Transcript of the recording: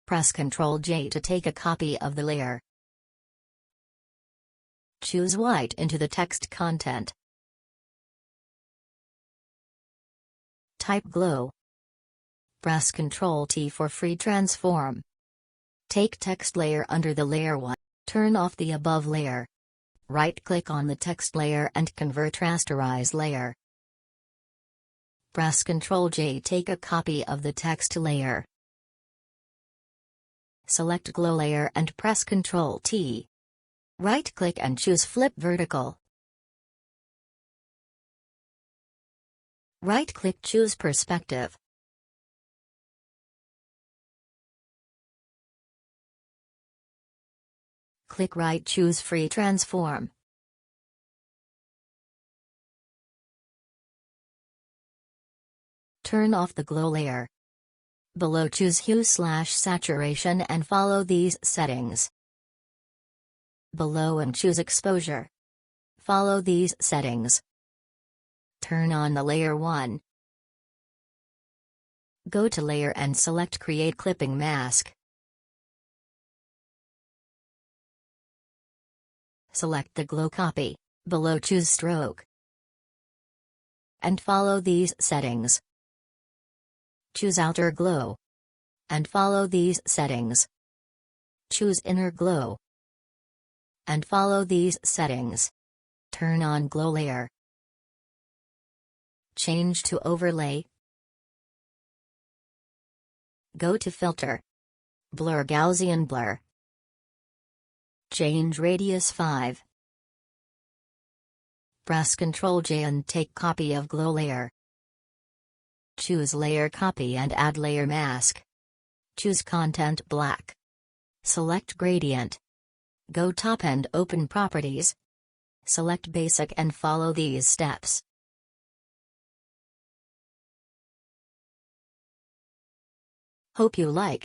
Press Ctrl J to take a copy of the layer. Choose white into the text content. Type glow. Press Ctrl T for free transform. Take text layer under the layer 1. Turn off the above layer. Right-click on the text layer and convert rasterize layer. Press Ctrl J, take a copy of the text layer. Select glow layer and press Ctrl T. Right-click and choose flip vertical. Right-click, choose perspective. Click right, choose free transform. Turn off the glow layer. Below choose hue/saturation and follow these settings. Below and choose exposure. Follow these settings. Turn on the layer 1. Go to layer and select create clipping mask. Select the glow copy. Below choose stroke. And follow these settings. Choose outer glow. And follow these settings. Choose inner glow. And follow these settings. Turn on glow layer. Change to overlay. Go to filter. Blur Gaussian blur. Change radius 5. Press Ctrl J and take copy of glow layer. Choose layer copy and add layer mask. Choose content black. Select gradient. Go top and open properties. Select basic and follow these steps. Hope you like.